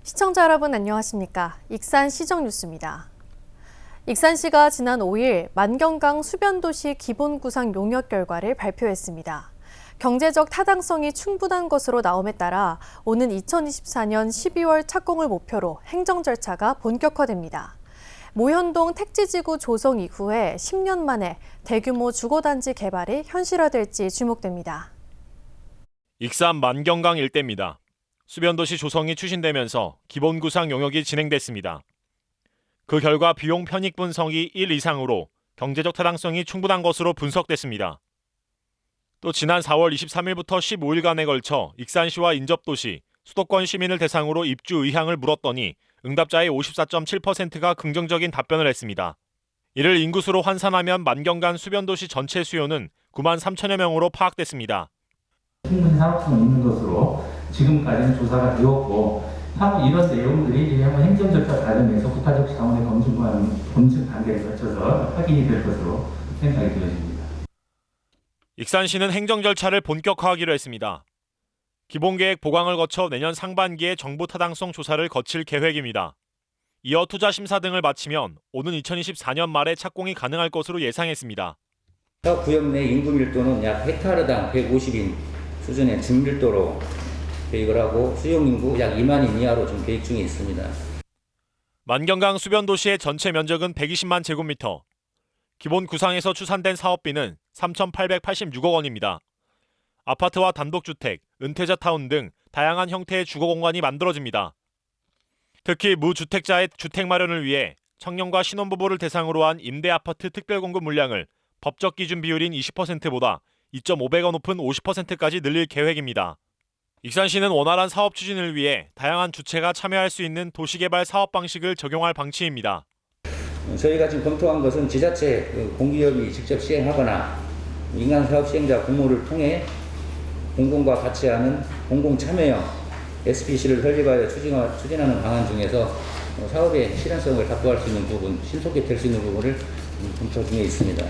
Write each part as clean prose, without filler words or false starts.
시청자 여러분 안녕하십니까? 익산 시정뉴스입니다. 익산시가 지난 5일 만경강 수변도시 기본구상 용역 결과를 발표했습니다. 경제적 타당성이 충분한 것으로 나옴에 따라 오는 2024년 12월 착공을 목표로 행정 절차가 본격화됩니다. 모현동 택지지구 조성 이후에 10년 만에 대규모 주거단지 개발이 현실화될지 주목됩니다. 익산 만경강 일대입니다. 수변도시 조성이 추진되면서 기본구상 용역이 진행됐습니다. 그 결과 비용 편익 분석이 1 이상으로 경제적 타당성이 충분한 것으로 분석됐습니다. 또 지난 4월 23일부터 15일간에 걸쳐 익산시와 인접도시, 수도권 시민을 대상으로 입주 의향을 물었더니 응답자의 54.7%가 긍정적인 답변을 했습니다. 이를 인구수로 환산하면 만경강 수변도시 전체 수요는 9만 3천여 명으로 파악됐습니다. 충분히 사업성이 있는 것으로 지금까지는 조사가 되었고 향후 이런 내용들이 향후 행정 절차 과정에서 국가적 자원의 검증 단계를 거쳐서 확인이 될 것으로 생각이 되어집니다. 익산시는 행정 절차를 본격화하기로 했습니다. 기본계획 보강을 거쳐 내년 상반기에 정부 타당성 조사를 거칠 계획입니다. 이어 투자 심사 등을 마치면 오는 2024년 말에 착공이 가능할 것으로 예상했습니다. 구역 내 인구 밀도는 약 헥타르당 150인 수준의 준밀도로 계획을 하고 수용 인구 약 2만인 이하로 지금 계획 중에 있습니다. 만경강 수변도시의 전체 면적은 120만 제곱미터. 기본 구상에서 추산된 사업비는 3,886억 원입니다. 아파트와 단독주택, 은퇴자 타운 등 다양한 형태의 주거 공간이 만들어집니다. 특히 무주택자의 주택 마련을 위해 청년과 신혼부부를 대상으로 한 임대아파트 특별공급 물량을 법적 기준 비율인 20%보다 2.5배가 높은 50%까지 늘릴 계획입니다. 익산시는 원활한 사업 추진을 위해 다양한 주체가 참여할 수 있는 도시개발 사업 방식을 적용할 방침입니다. 저희가 지금 검토한 것은 지자체 공기업이 직접 시행하거나 민간 사업 시행자 공모를 통해 공공과 같이 하는 공공 참여형 SPC를 설립하여 추진하는 방안 중에서 사업의 실현성을 확보할 수 있는 부분, 신속히 될 수 있는 부분을 검토 중에 있습니다.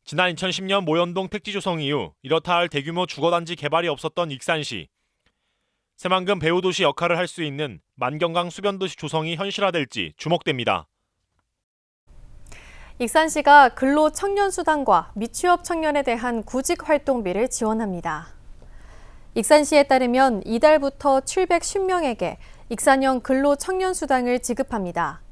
지난 2010년 모현동 택지 조성 이후 이렇다 할 대규모 주거단지 개발이 없었던 익산시. 새만금 배후도시 역할을 할 수 있는 만경강 수변도시 조성이 현실화될지 주목됩니다. 익산시가 근로 청년수당과 미취업 청년에 대한 구직 활동비를 지원합니다. 익산시에 따르면 이달부터 710명에게 익산형 근로 청년수당을 지급합니다.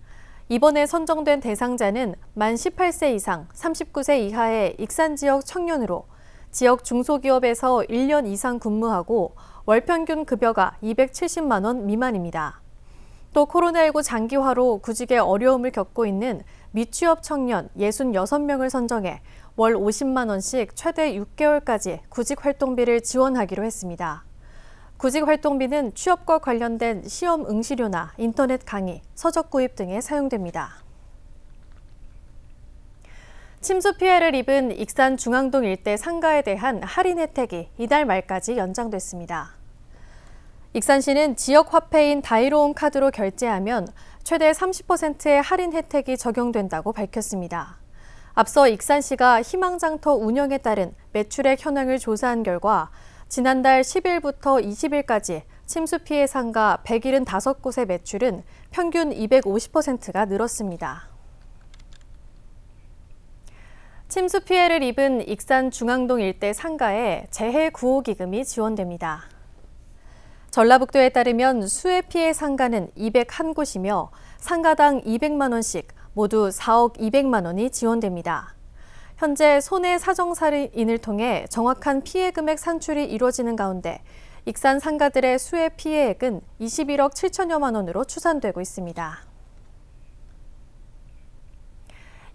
이번에 선정된 대상자는 만 18세 이상 39세 이하의 익산 지역 청년으로 지역 중소기업에서 1년 이상 근무하고 월 평균 급여가 270만 원 미만입니다. 또 코로나19 장기화로 구직에 어려움을 겪고 있는 미취업 청년 66명을 선정해 월 50만 원씩 최대 6개월까지 구직 활동비를 지원하기로 했습니다. 구직 활동비는 취업과 관련된 시험 응시료나 인터넷 강의, 서적 구입 등에 사용됩니다. 침수 피해를 입은 익산 중앙동 일대 상가에 대한 할인 혜택이 이달 말까지 연장됐습니다. 익산시는 지역 화폐인 다이로움 카드로 결제하면 최대 30%의 할인 혜택이 적용된다고 밝혔습니다. 앞서 익산시가 희망장터 운영에 따른 매출액 현황을 조사한 결과 지난달 10일부터 20일까지 침수 피해 상가 175곳의 매출은 평균 250%가 늘었습니다. 침수 피해를 입은 익산 중앙동 일대 상가에 재해 구호 기금이 지원됩니다. 전라북도에 따르면 수해 피해 상가는 201곳이며 상가당 200만 원씩 모두 4억 200만 원이 지원됩니다. 현재 손해 사정사인을 통해 정확한 피해 금액 산출이 이루어지는 가운데 익산 상가들의 수해 피해액은 21억 7천여만 원으로 추산되고 있습니다.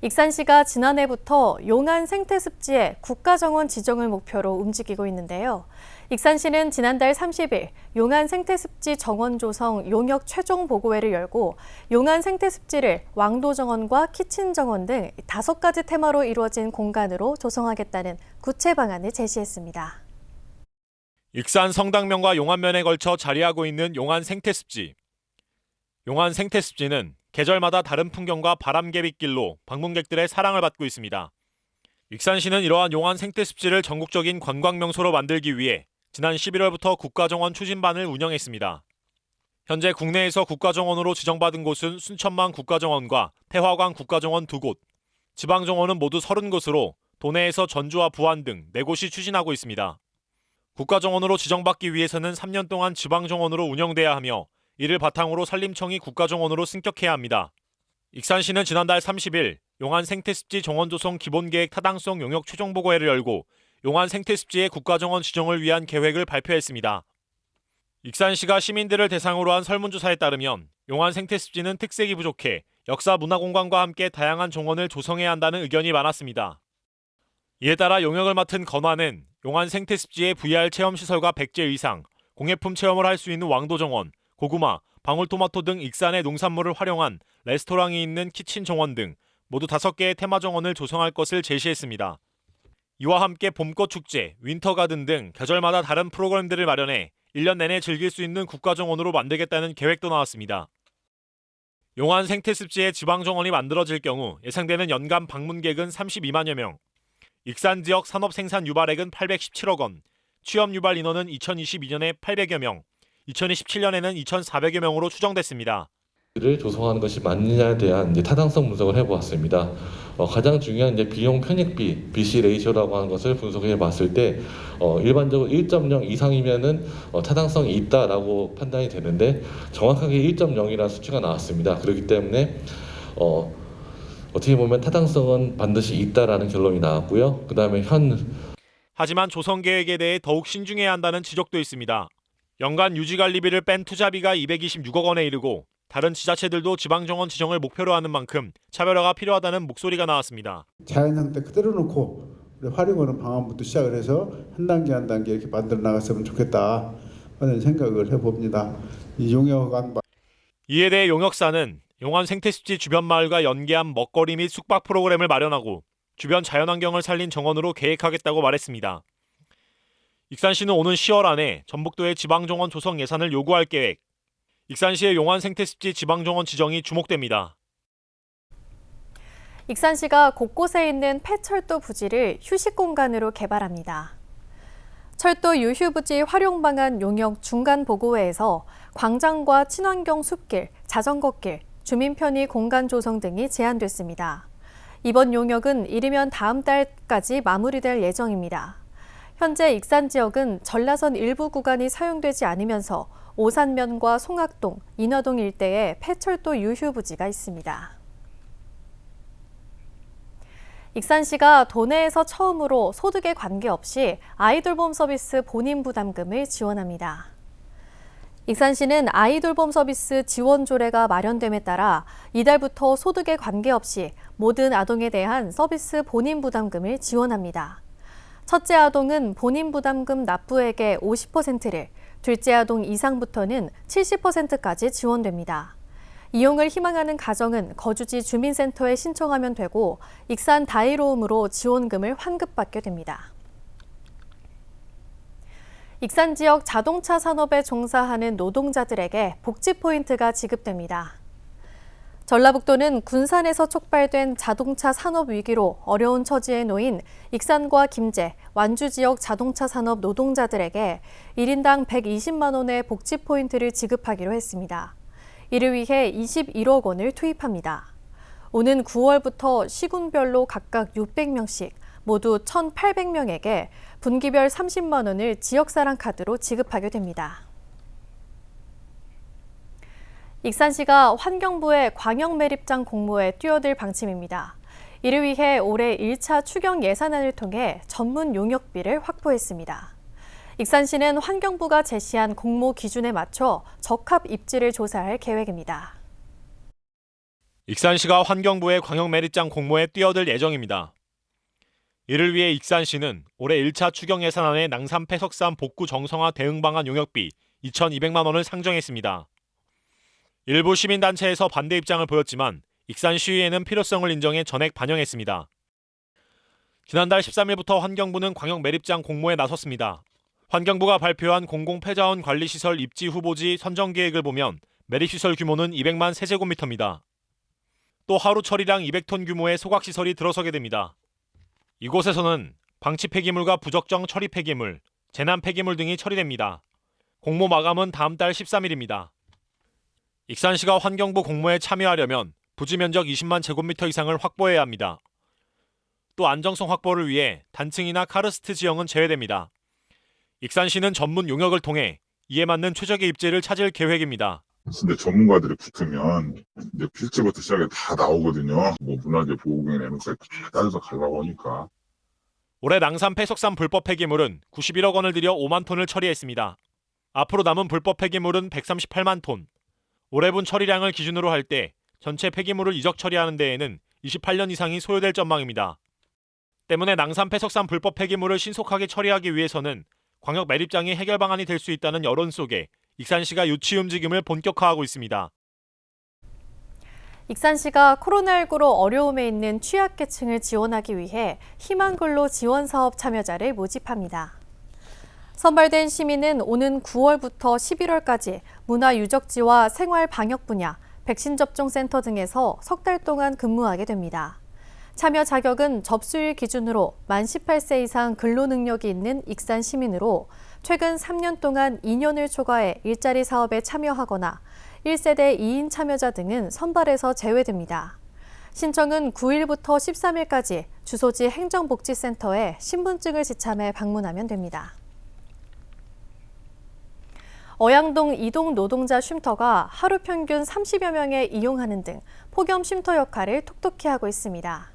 익산시가 지난해부터 용안 생태습지의 국가정원 지정을 목표로 움직이고 있는데요. 익산시는 지난달 30일 용안 생태습지 정원 조성 용역 최종 보고회를 열고 용안 생태습지를 왕도정원과 키친정원 등 5가지 테마로 이루어진 공간으로 조성하겠다는 구체 방안을 제시했습니다. 익산 성당면과 용안면에 걸쳐 자리하고 있는 용안 생태습지. 용안 생태습지는 계절마다 다른 풍경과 바람개빗길로 방문객들의 사랑을 받고 있습니다. 익산시는 이러한 용안 생태습지를 전국적인 관광명소로 만들기 위해 지난 11월부터 국가정원 추진반을 운영했습니다. 현재 국내에서 국가정원으로 지정받은 곳은 순천만 국가정원과 태화강 국가정원 2곳, 지방정원은 모두 30곳으로 도내에서 전주와 부안 등 4곳이 추진하고 있습니다. 국가정원으로 지정받기 위해서는 3년 동안 지방정원으로 운영돼야 하며 이를 바탕으로 산림청이 국가정원으로 승격해야 합니다. 익산시는 지난달 30일 용안 생태습지 정원 조성 기본계획 타당성 용역 최종보고회를 열고 용안 생태습지의 국가정원 지정을 위한 계획을 발표했습니다. 익산시가 시민들을 대상으로 한 설문조사에 따르면 용안 생태습지는 특색이 부족해 역사 문화공간과 함께 다양한 정원을 조성해야 한다는 의견이 많았습니다. 이에 따라 용역을 맡은 건화는 용안 생태습지의 VR 체험시설과 백제 의상, 공예품 체험을 할 수 있는 왕도정원, 고구마, 방울토마토 등 익산의 농산물을 활용한 레스토랑이 있는 키친 정원 등 모두 5개의 테마 정원을 조성할 것을 제시했습니다. 이와 함께 봄꽃 축제, 윈터가든 등 계절마다 다른 프로그램들을 마련해 1년 내내 즐길 수 있는 국가정원으로 만들겠다는 계획도 나왔습니다. 용안 생태습지의 지방정원이 만들어질 경우 예상되는 연간 방문객은 32만여 명, 익산 지역 산업 생산 유발액은 817억 원, 취업 유발 인원은 2022년에 800여 명, 2027년에는 2,400여 명으로 추정됐습니다. 를 조성하는 것이 맞느냐에 대한 타당성 분석을 해보았습니다. 가장 중요한 비용 편익비, BC 레이쇼라고 하는 것을 분석해 봤을 때 일반적으로 1.0 이상이면은 타당성이 있다라고 판단이 되는데 정확하게 1.0이라는 수치가 나왔습니다. 그렇기 때문에 어떻게 보면 타당성은 반드시 있다라는 결론이 나왔고요. 그다음에 하지만 조성 계획에 대해 더욱 신중해야 한다는 지적도 있습니다. 연간 유지관리비를 뺀 투자비가 226억 원에 이르고 다른 지자체들도 지방정원 지정을 목표로 하는 만큼 차별화가 필요하다는 목소리가 나왔습니다. 자연 상태 그대로 놓고 활용하는 방안부터 시작을 해서 한 단계 이렇게 만들어 나갔으면 좋겠다 하는 생각을 해봅니다. 이 용역안 이에 대해 용역사는 용안 생태습지 주변 마을과 연계한 먹거리 및 숙박 프로그램을 마련하고 주변 자연환경을 살린 정원으로 계획하겠다고 말했습니다. 익산시는 오는 10월 안에 전북도의 지방정원 조성 예산을 요구할 계획, 익산시의 용안 생태습지 지방정원 지정이 주목됩니다. 익산시가 곳곳에 있는 폐철도 부지를 휴식 공간으로 개발합니다. 철도 유휴 부지 활용 방안 용역 중간 보고회에서 광장과 친환경 숲길, 자전거길, 주민 편의 공간 조성 등이 제안됐습니다. 이번 용역은 이르면 다음 달까지 마무리될 예정입니다. 현재 익산 지역은 전라선 일부 구간이 사용되지 않으면서 오산면과 송악동, 인화동 일대에 폐철도 유휴 부지가 있습니다. 익산시가 도내에서 처음으로 소득에 관계없이 아이돌봄 서비스 본인 부담금을 지원합니다. 익산시는 아이돌봄 서비스 지원 조례가 마련됨에 따라 이달부터 소득에 관계없이 모든 아동에 대한 서비스 본인 부담금을 지원합니다. 첫째 아동은 본인 부담금 납부액의 50%를, 둘째 아동 이상부터는 70%까지 지원됩니다. 이용을 희망하는 가정은 거주지 주민센터에 신청하면 되고 익산 다이로움으로 지원금을 환급받게 됩니다. 익산 지역 자동차 산업에 종사하는 노동자들에게 복지 포인트가 지급됩니다. 전라북도는 군산에서 촉발된 자동차 산업 위기로 어려운 처지에 놓인 익산과 김제, 완주 지역 자동차 산업 노동자들에게 1인당 120만 원의 복지 포인트를 지급하기로 했습니다. 이를 위해 21억 원을 투입합니다. 오는 9월부터 시군별로 각각 600명씩 모두 1,800명에게 분기별 30만 원을 지역사랑 카드로 지급하게 됩니다. 익산시가 환경부의 광역매립장 공모에 뛰어들 방침입니다. 이를 위해 올해 1차 추경 예산안을 통해 전문 용역비를 확보했습니다. 익산시는 환경부가 제시한 공모 기준에 맞춰 적합 입지를 조사할 계획입니다. 익산시가 환경부의 광역매립장 공모에 뛰어들 예정입니다. 이를 위해 익산시는 올해 1차 추경 예산안에 낭산 폐석산 복구 정성화 대응 방안 용역비 2,200만 원을 상정했습니다. 일부 시민단체에서 반대 입장을 보였지만 익산시의회는 필요성을 인정해 전액 반영했습니다. 지난달 13일부터 환경부는 광역매립장 공모에 나섰습니다. 환경부가 발표한 공공폐자원 관리시설 입지 후보지 선정 계획을 보면 매립시설 규모는 200만 세제곱미터입니다. 또 하루 처리량 200톤 규모의 소각시설이 들어서게 됩니다. 이곳에서는 방치 폐기물과 부적정 처리 폐기물, 재난 폐기물 등이 처리됩니다. 공모 마감은 다음 달 13일입니다. 익산시가 환경부 공모에 참여하려면 부지 면적 20만 제곱미터 이상을 확보해야 합니다. 또 안정성 확보를 위해 단층이나 카르스트 지형은 제외됩니다. 익산시는 전문 용역을 통해 이에 맞는 최적의 입지를 찾을 계획입니다. 근데 전문가들이 붙으면 이제 필지부터 시작해 다 나오거든요. 뭐 문화재 보호구역 이런 것까지 다 따져서 가려고 하니까. 올해 낭산 폐석산 불법 폐기물은 91억 원을 들여 5만 톤을 처리했습니다. 앞으로 남은 불법 폐기물은 138만 톤. 올해분 처리량을 기준으로 할 때 전체 폐기물을 이적 처리하는 데에는 28년 이상이 소요될 전망입니다. 때문에 낭산 폐석산 불법 폐기물을 신속하게 처리하기 위해서는 광역 매립장이 해결 방안이 될 수 있다는 여론 속에 익산시가 유치 움직임을 본격화하고 있습니다. 익산시가 코로나19로 어려움에 있는 취약계층을 지원하기 위해 희망근로 지원사업 참여자를 모집합니다. 선발된 시민은 오는 9월부터 11월까지 문화유적지와 생활방역 분야, 백신 접종센터 등에서 석 달 동안 근무하게 됩니다. 참여 자격은 접수일 기준으로 만 18세 이상 근로 능력이 있는 익산 시민으로 최근 3년 동안 2년을 초과해 일자리 사업에 참여하거나 1세대 2인 참여자 등은 선발에서 제외됩니다. 신청은 9일부터 13일까지 주소지 행정복지센터에 신분증을 지참해 방문하면 됩니다. 어양동 이동 노동자 쉼터가 하루 평균 30여 명에 이용하는 등 폭염 쉼터 역할을 톡톡히 하고 있습니다.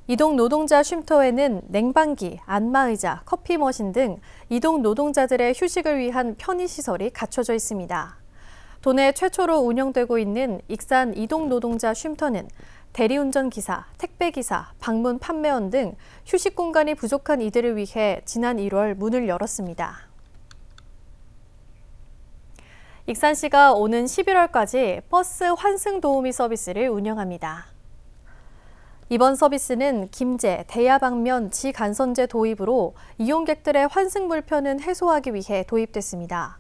이동 노동자 쉼터에는 냉방기, 안마의자, 커피 머신 등 이동 노동자들의 휴식을 위한 편의시설이 갖춰져 있습니다. 도내 최초로 운영되고 있는 익산 이동 노동자 쉼터는 대리운전기사, 택배기사, 방문 판매원 등 휴식 공간이 부족한 이들을 위해 지난 1월 문을 열었습니다. 익산시가 오는 11월까지 버스 환승 도우미 서비스를 운영합니다. 이번 서비스는 김제, 대야방면, 지간선제 도입으로 이용객들의 환승 불편은 해소하기 위해 도입됐습니다.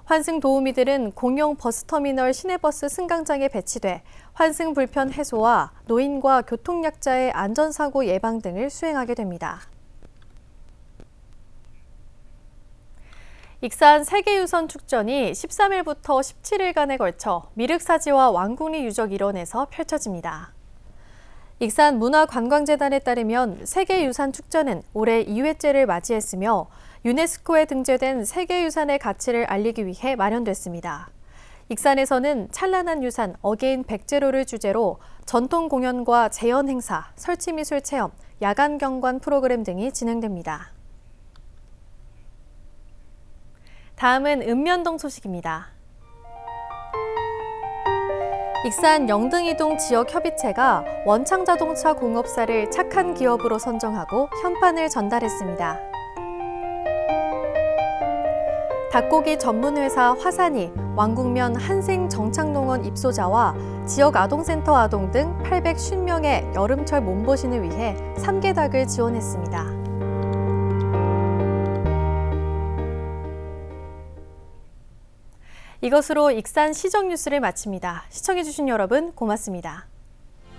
환승 도우미들은 공용 버스터미널 시내버스 승강장에 배치돼 환승 불편 해소와 노인과 교통약자의 안전사고 예방 등을 수행하게 됩니다. 익산 세계유선 축전이 13일부터 17일간에 걸쳐 미륵사지와 왕궁리 유적 일원에서 펼쳐집니다. 익산 문화관광재단에 따르면 세계유산 축전은 올해 2회째를 맞이했으며 유네스코에 등재된 세계유산의 가치를 알리기 위해 마련됐습니다. 익산에서는 찬란한 유산 어게인 백제로를 주제로 전통 공연과 재연 행사, 설치미술 체험, 야간 경관 프로그램 등이 진행됩니다. 다음은 읍면동 소식입니다. 익산 영등이동 지역협의체가 원창자동차 공업사를 착한 기업으로 선정하고 현판을 전달했습니다. 닭고기 전문회사 화산이 왕궁면 한생정창농원 입소자와 지역 아동센터 아동 등 850명의 여름철 몸보신을 위해 3개 닭을 지원했습니다. 이것으로 익산 시정 뉴스를 마칩니다. 시청해주신 여러분 고맙습니다.